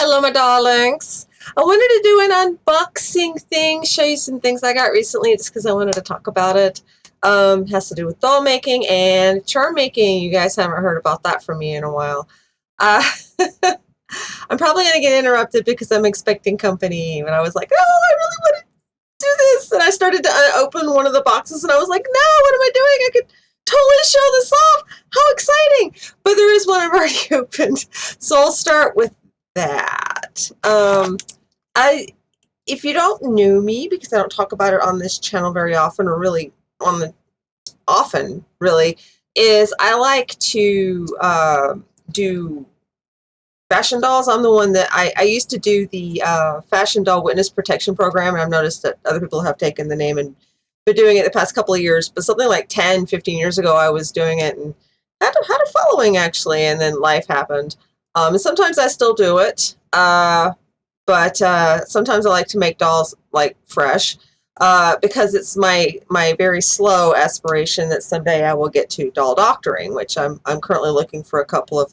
Hello, my darlings. I wanted to do an unboxing thing, show you some things I got recently just because I wanted to talk about it. Has to do with doll making and charm making. You guys haven't heard about that from me in a while. Uh, I'm probably going to get interrupted because I'm expecting company. And I was like, oh, I really want to do this. And I started to open one of the boxes and I was like, no, what am I doing? I could totally show this off. How exciting. But there is one I've already opened. So I'll start with that. If you don't know me, because I don't talk about it on this channel very often, or really really, is I like to do fashion dolls. I'm the one that I used to do the Fashion Doll Witness Protection Program, and I've noticed that other people have taken the name and been doing it the past couple of years, but something like 10, 15 years ago I was doing it and had a following actually, and then life happened. And sometimes I still do it, but sometimes I like to make dolls like fresh because it's my very slow aspiration that someday I will get to doll doctoring, which I'm currently looking for a couple of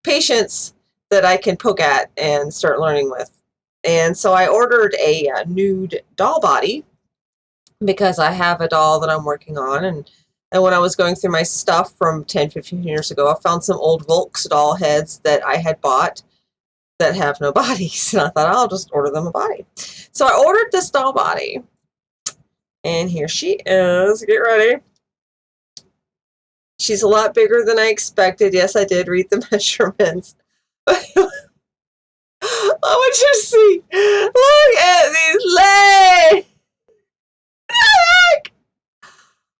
patients that I can poke at and start learning with. And so I ordered a nude doll body because I have a doll that I'm working on, and when I was going through my stuff from 10, 15 years ago, I found some old Volks doll heads that I had bought that have no bodies, and I thought I'll just order them a body. So I ordered this doll body, and here she is. Get ready. She's a lot bigger than I expected. Yes, I did read the measurements. I want you to see. Look at these legs.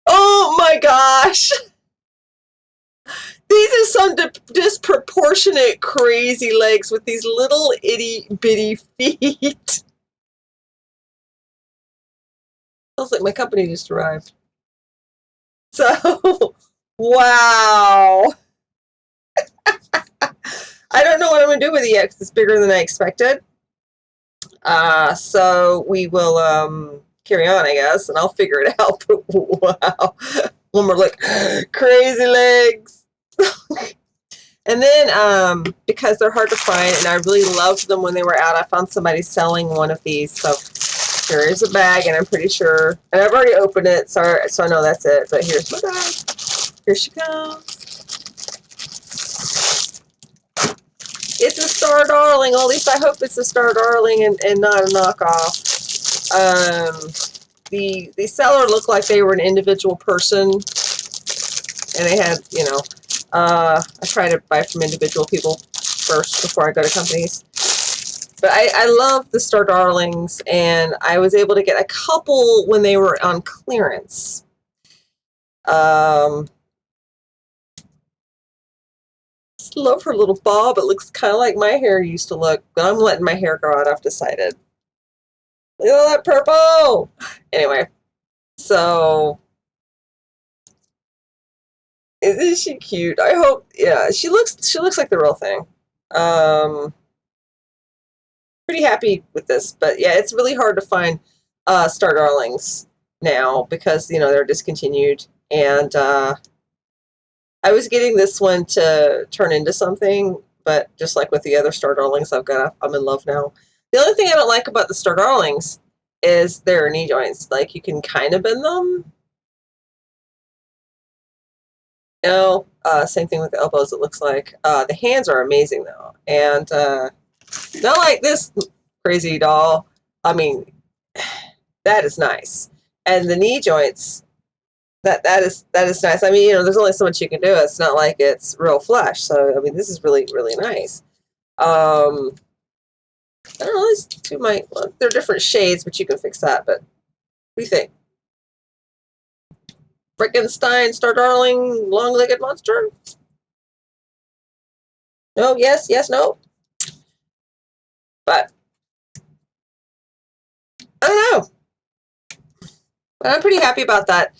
Oh my gosh. These are some disproportionate crazy legs with these little itty bitty feet. Sounds like my company just arrived. So, wow. I don't know what I'm going to do with it yet because it's bigger than I expected. So we will carry on, I guess, and I'll figure it out. But wow. One more look. Crazy legs. And then because they're hard to find and I really loved them when they were out, I found somebody selling one of these. So here is a bag, and I'm pretty sure, and I've already opened it, so I know that's it. But here's my bag. Here she comes. It's a Star Darling. At least I hope it's a Star Darling and not a knockoff. The seller looked like they were an individual person, and they had, you know, I try to buy from individual people first before I go to companies. But I love the Star Darlings, and I was able to get a couple when they were on clearance. Just love her little bob. It looks kind of like my hair used to look, but I'm letting my hair grow out, I've decided. Look at all that purple! Anyway, so isn't she cute? I hope, yeah, she looks like the real thing. Pretty happy with this, but yeah, it's really hard to find Star Darlings now because, you know, they're discontinued, and I was getting this one to turn into something, but just like with the other Star Darlings I'm in love now. The only thing I don't like about the Star Darlings is their knee joints. Like, you can kind of bend them. You know, same thing with the elbows, it looks like. The hands are amazing, though. And not like this crazy doll. I mean, that is nice. And the knee joints, that is nice. I mean, you know, there's only so much you can do. It's not like it's real flesh. So, I mean, this is really, really nice. I don't know, these two might, well, they're different shades, but you can fix that. But what do you think? Frankenstein, Star Darling, long-legged monster? No, yes, yes, no. But I don't know. But I'm pretty happy about that.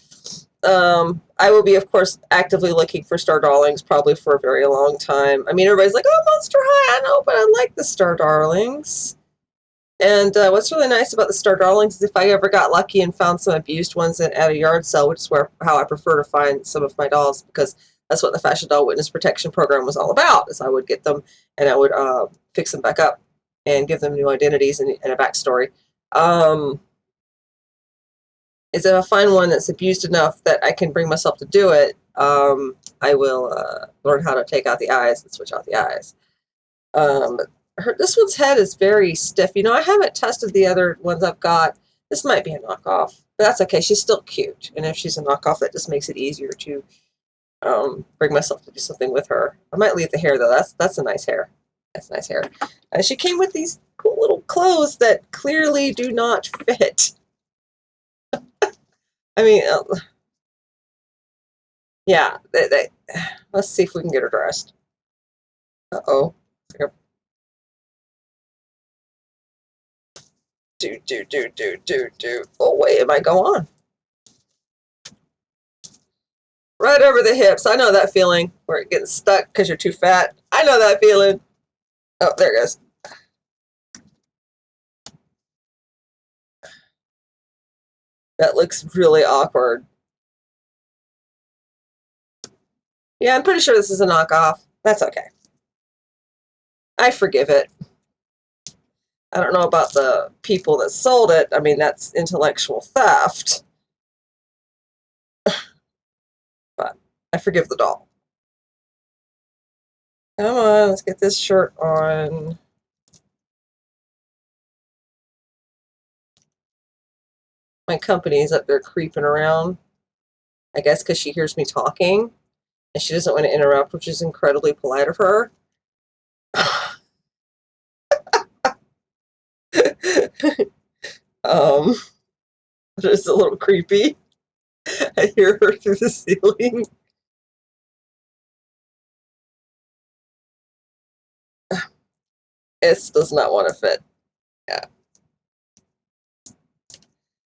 I will be, of course, actively looking for Star Darlings probably for a very long time. I mean, everybody's like, oh, Monster High. I know, but I like the Star Darlings. And what's really nice about the Star Darlings is if I ever got lucky and found some abused ones at a yard sale, which is how I prefer to find some of my dolls, because that's what the Fashion Doll Witness Protection Program was all about, is I would get them and I would fix them back up. and give them new identities and a backstory. Is if I find one that's abused enough that I can bring myself to do it, I will learn how to take out the eyes and switch out the eyes. This one's head is very stiff. You know, I haven't tested the other ones I've got. This might be a knockoff, but that's okay. She's still cute, and if she's a knockoff, that just makes it easier to bring myself to do something with her. I might leave the hair though. That's a nice hair. That's nice hair. She came with these cool little clothes that clearly do not fit. I mean, yeah. Let's see if we can get her dressed. Uh-oh. Do. Oh, wait, it might go on. Right over the hips. I know that feeling where it gets stuck because you're too fat. I know that feeling. Oh, there it goes. That looks really awkward. Yeah, I'm pretty sure this is a knockoff. That's okay. I forgive it. I don't know about the people that sold it. I mean, that's intellectual theft. But I forgive the doll. Come on, let's get this shirt on. My company's up there creeping around. I guess because she hears me talking and she doesn't want to interrupt, which is incredibly polite of her. It's a little creepy. I hear her through the ceiling. It does not want to fit. Yeah.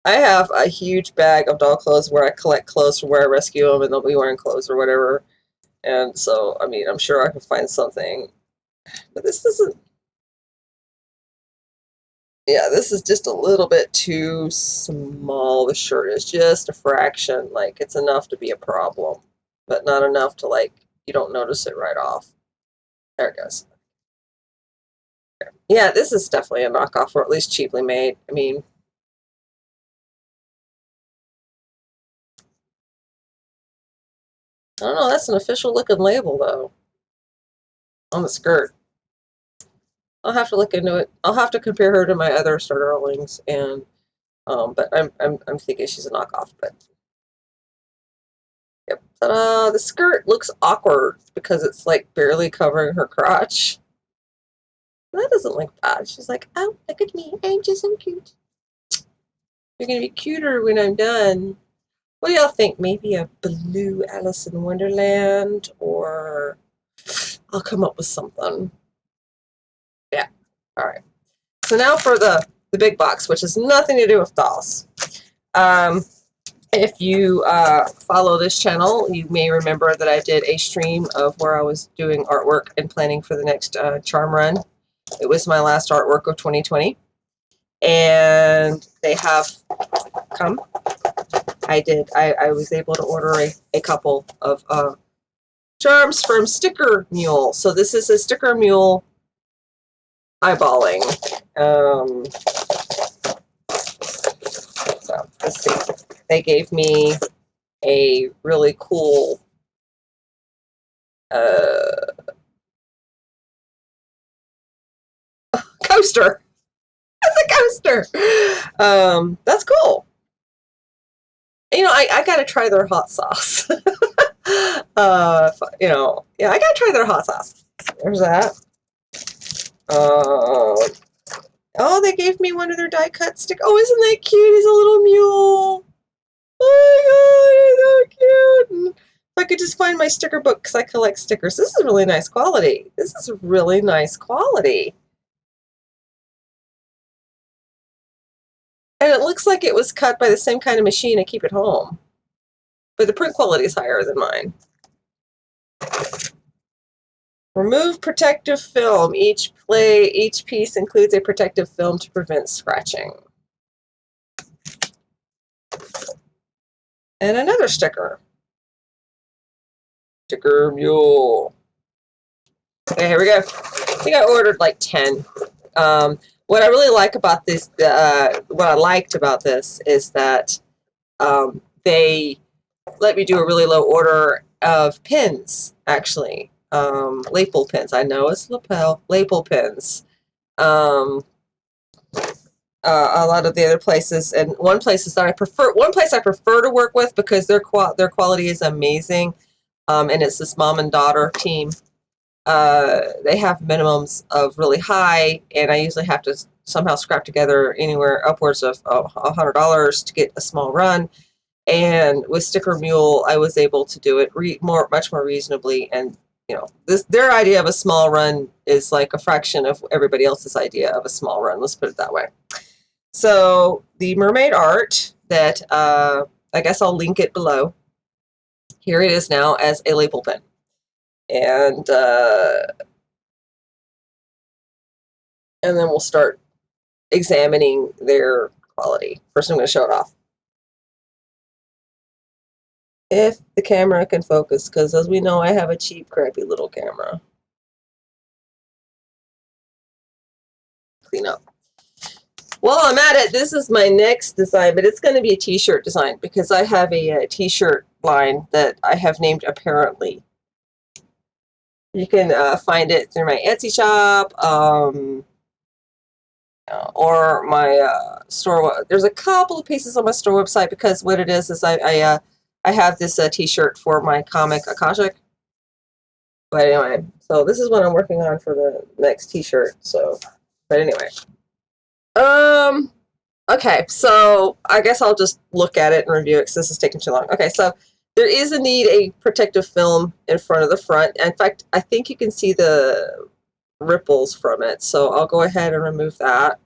I have a huge bag of doll clothes where I collect clothes from where I rescue them and they'll be wearing clothes or whatever. And so, I mean, I'm sure I can find something. But this doesn't... Yeah, this is just a little bit too small. The shirt is just a fraction. Like, it's enough to be a problem. But not enough to, like, you don't notice it right off. There it goes. Yeah, this is definitely a knockoff, or at least cheaply made. I mean... I don't know, that's an official looking label, though. On the skirt. I'll have to look into it. I'll have to compare her to my other starterlings, and but I'm thinking she's a knockoff. But yep, ta-da! The skirt looks awkward because it's like barely covering her crotch. That doesn't look bad. She's like, oh, look at me, I'm just so cute. You're gonna be cuter when I'm done. What do y'all think? Maybe a blue Alice in Wonderland, or I'll come up with something. Yeah. All right. So now for the big box, which has nothing to do with dolls. If you follow this channel, you may remember that I did a stream of where I was doing artwork and planning for the next charm run. It was my last artwork of 2020. And they have come. I was able to order a couple of charms from Stickermule. So this is a Stickermule eyeballing. So let's see. They gave me a really cool coaster. That's a coaster. That's cool. You know, I gotta try their hot sauce. You know, yeah, I gotta try their hot sauce. There's that. Oh, they gave me one of their die cut stick. Oh, isn't that cute? He's a little mule. Oh my god, he's so cute. And if I could just find my sticker book, because I collect stickers. This is really nice quality. This is really nice quality. And it looks like it was cut by the same kind of machine I keep at home. But the print quality is higher than mine. Remove protective film. Each piece includes a protective film to prevent scratching. And another sticker. Stickermule. Okay, here we go. I think I ordered like 10. What I really like about this, what I liked about this is that they let me do a really low order of pins, actually. Lapel pins. I know it's lapel pins. A lot of the other places, and one place I prefer to work with because their quality is amazing, and it's this mom and daughter team. They have minimums of really high, and I usually have to somehow scrap together anywhere upwards of $100 to get a small run. And with Stickermule, I was able to do it much more reasonably. And their idea of a small run is like a fraction of everybody else's idea of a small run. Let's put it that way. So the mermaid art that I guess I'll link it below. Here it is now as a label pen. And then we'll start examining their quality. First, I'm going to show it off. If the camera can focus, because as we know, I have a cheap, crappy little camera. Clean up. While I'm at it, this is my next design, but it's going to be a t-shirt design because I have a t-shirt line that I have named Apparently. You can find it through my Etsy shop or my store. There's a couple of pieces on my store website because what it is I have this t-shirt for my comic Akashic. But anyway, so this is what I'm working on for the next t-shirt. So, but anyway. Okay, so I guess I'll just look at it and review it because this is taking too long. Okay, so there is indeed a protective film in front of the front. In fact, I think you can see the ripples from it. So I'll go ahead and remove that.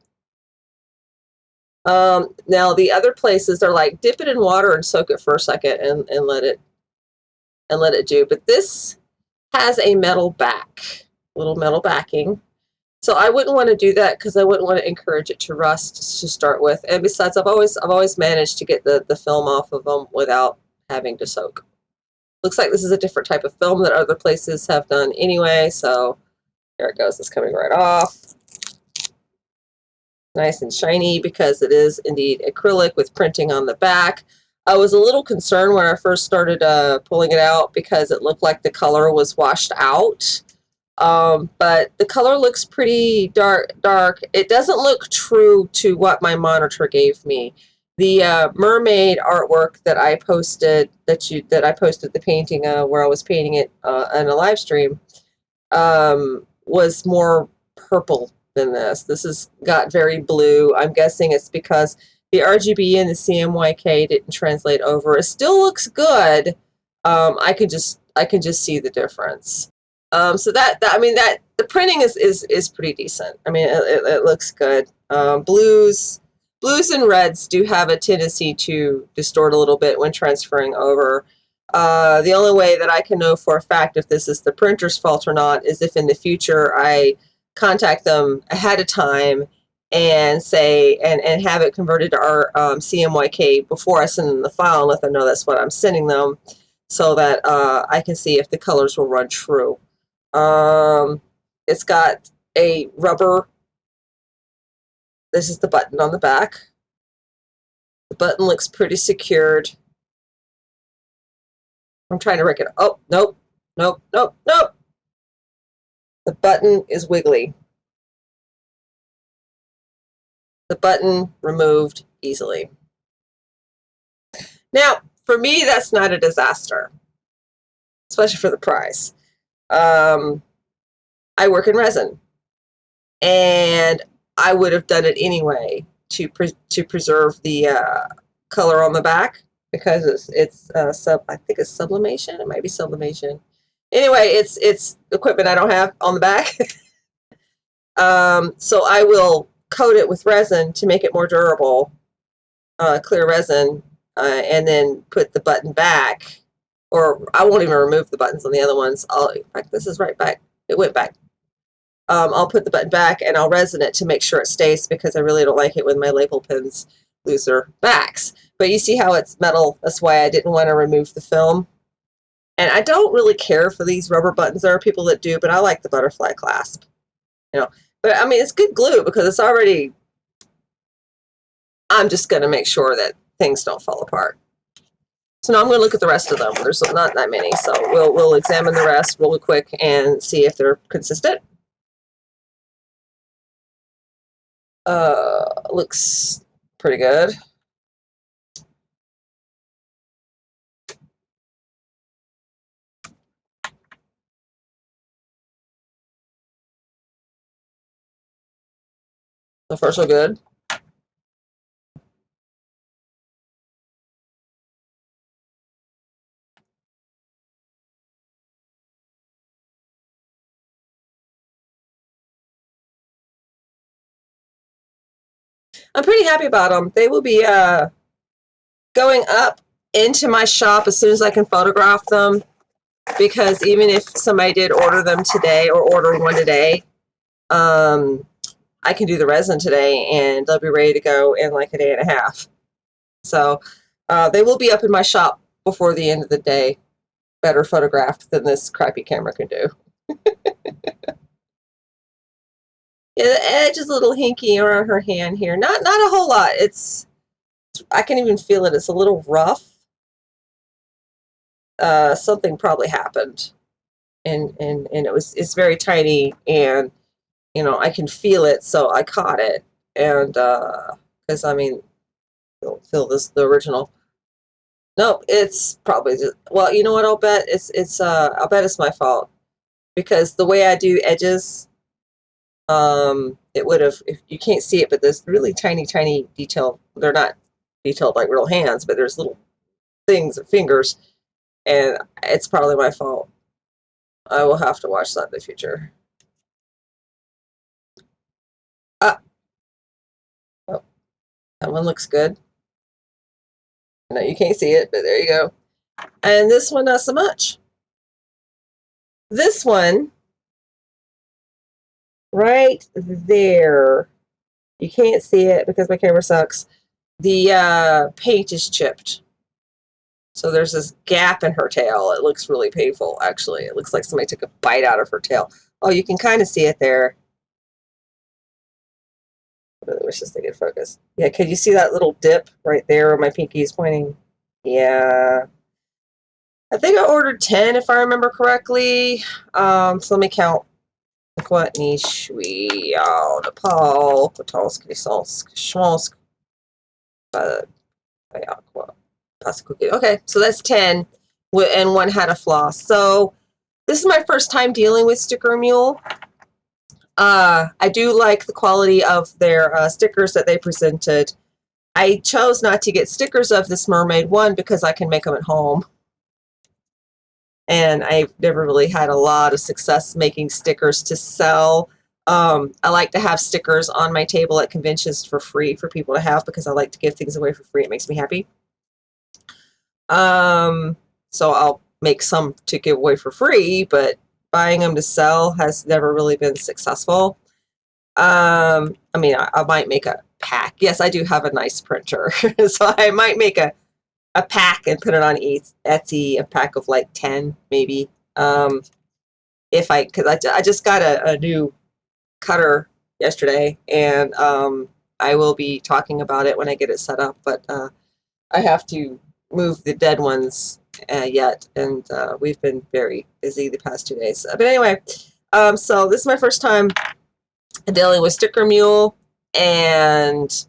Now the other places are like dip it in water and soak it for a second and let it do. But this has a metal back, little metal backing. So I wouldn't want to do that because I wouldn't want to encourage it to rust to start with. And besides, I've always managed to get the film off of them without having to soak. Looks like this is a different type of film that other places have done anyway. So there it goes. It's coming right off. Nice and shiny because it is indeed acrylic with printing on the back. I was a little concerned when I first started pulling it out because it looked like the color was washed out. But the color looks pretty dark. It doesn't look true to what my monitor gave me. The mermaid artwork that I posted, that I posted the painting where I was painting it on a live stream, was more purple than this. This has got very blue. I'm guessing it's because the RGB and the CMYK didn't translate over. It still looks good. I can just see the difference. So the printing is pretty decent. I mean, it looks good. Blues and reds do have a tendency to distort a little bit when transferring over. The only way that I can know for a fact if this is the printer's fault or not is if in the future I contact them ahead of time and say and have it converted to our CMYK before I send them the file and let them know that's what I'm sending them, so that I can see if the colors will run true. It's got a rubber. This is the button on the back. The button looks pretty secured. I'm trying to break it. Oh, nope, nope, nope, nope. The button is wiggly. The button removed easily. Now, for me, that's not a disaster, especially for the price. I work in resin, and I would have done it anyway to preserve the color on the back because it's I think it's sublimation. It might be sublimation. Anyway, it's equipment I don't have on the back. So I will coat it with resin to make it more durable, clear resin, and then put the button back. Or I won't even remove the buttons on the other ones. In fact, this is right back. It went back. I'll put the button back and I'll resin it to make sure it stays because I really don't like it when my label pins lose their backs. But you see how it's metal. That's why I didn't want to remove the film. And I don't really care for these rubber buttons. There are people that do, but I like the butterfly clasp. You know, But I mean, it's good glue because it's already, I'm just going to make sure that things don't fall apart. So now I'm going to look at the rest of them. There's not that many, so we'll examine the rest really quick and see if they're consistent. Looks pretty good. So far, so good. I'm pretty happy about them. They will be going up into my shop as soon as I can photograph them, because even if somebody did order them today or order one today, I can do the resin today and they'll be ready to go in like a day and a half. So they will be up in my shop before the end of the day, better photographed than this crappy camera can do. Yeah, the edge is a little hinky around her hand here. Not a whole lot. I can even feel it. It's a little rough. Something probably happened, and it's very tiny, and I can feel it, so I caught it, and because I mean, feel this the original. No, it's probably just, well, you know what? I'll bet it's my fault because the way I do edges, it would have, if you can't see it, but there's really tiny detail. They're not detailed like real hands, but there's little things, fingers, and it's probably my fault. I will have to watch that in the future. Oh, that one looks good. No, you can't see it, but there you go. And this one, not so much. This one, right there, you can't see it because my camera sucks. The paint is chipped. So there's this gap in her tail. It looks really painful, actually. It looks like somebody took a bite out of her tail. Oh, you can kind of see it there. I really wish this thing could focus. Yeah, can you see that little dip right there where my pinky is pointing? Yeah. I think I ordered 10 if I remember correctly. So let me count. Dokładnie szły Paul Potolski Śląsk Okay, so that's 10, and one had a floss. So this is my first time dealing with Stickermule. I do like the quality of their stickers that they presented. I chose not to get stickers of this mermaid one because I can make them at home. And I've never really had a lot of success making stickers to sell. I like to have stickers on my table at conventions for free for people to have because I like to give things away for free. It makes me happy. So I'll make some to give away for free, but buying them to sell has never really been successful. I mean, I might make a pack. Yes, I do have a nice printer, so I might make a pack and put it on Etsy, a pack of like 10 maybe. If because I just got a new cutter yesterday, and I will be talking about it when I get it set up, but I have to move the dead ones yet, and we've been very busy the past 2 days. But anyway, so this is my first time dealing with Stickermule, and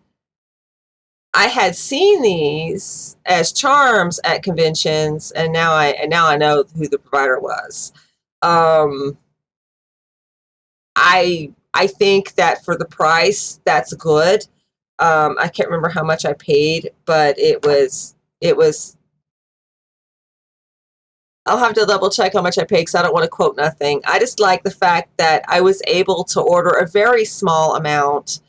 I had seen these as charms at conventions, and now I know who the provider was. I think that for the price, that's good. I can't remember how much I paid, but it was. I'll have to double check how much I paid because I don't want to quote nothing. I just like the fact that I was able to order a very small amount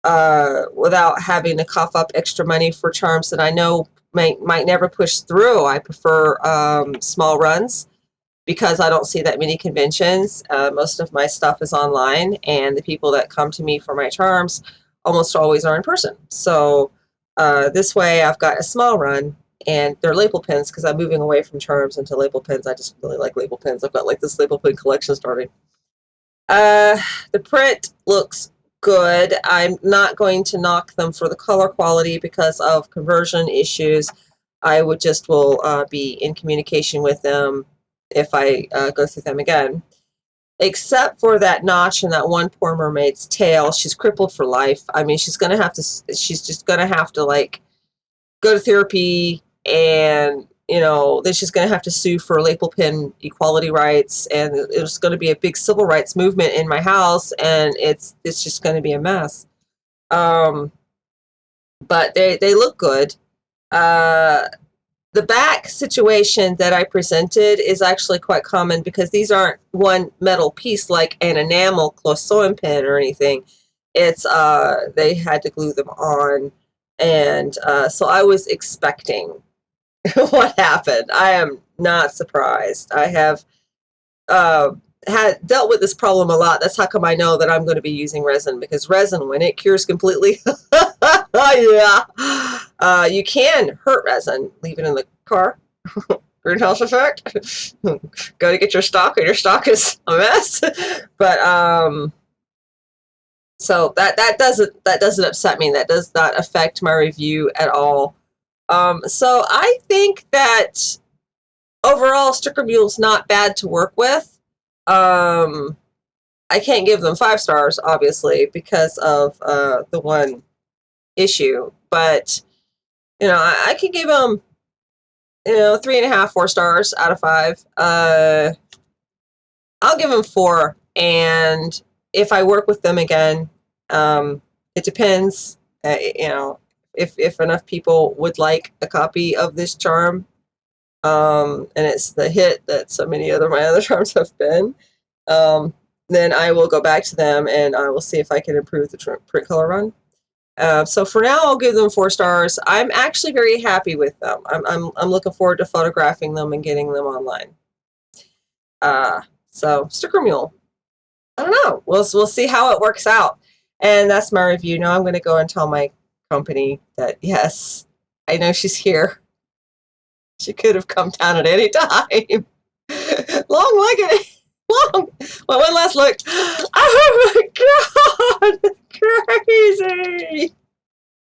without having to cough up extra money for charms that I know might never push through. I prefer small runs because I don't see that many conventions. Most of my stuff is online, and the people that come to me for my charms almost always are in person. So this way I've got a small run, and they're label pins because I'm moving away from charms into label pins. I just really like label pins. I've got like this label pin collection starting. Uh, the print looks good. I'm not going to knock them for the color quality because of conversion issues. I would just will be in communication with them if I go through them again. Except for that notch in that one poor mermaid's tail, she's crippled for life. I mean, she's gonna have to. She's just gonna have to like go to therapy, and then she's gonna have to sue for lapel pin equality rights, and it's gonna be a big civil rights movement in my house, and it's just gonna be a mess. Um, but they look good. Uh, the back situation that I presented is actually quite common because these aren't one metal piece like an enamel close sewing pin or anything. It's they had to glue them on, and so I was expecting what happened. I am not surprised. I have uh, had dealt with this problem a lot. That's how come I know that I'm going to be using resin, because resin, when it cures completely, yeah, you can hurt resin. Leave it in the car. Greenhouse effect. Go to get your stock, and your stock is a mess. But so that doesn't upset me. That does not affect my review at all. So I think that overall, Stickermule's not bad to work with. Um, I can't give them 5 stars, obviously, because of the one issue. But I could give them 3.5, 4 stars out of 5. I'll give them 4, and if I work with them again, it depends. If enough people would like a copy of this charm, and it's the hit that so many other my other charms have been, then I will go back to them and I will see if I can improve the print color run. So for now, I'll give them 4 stars. I'm actually very happy with them. I'm looking forward to photographing them and getting them online. So Stickermule, I don't know. We'll see how it works out. And that's my review. Now I'm going to go and tell my company that yes, I know she's here. She could have come down at any time. Long-legged, long. Well, one last look. Oh my God, crazy.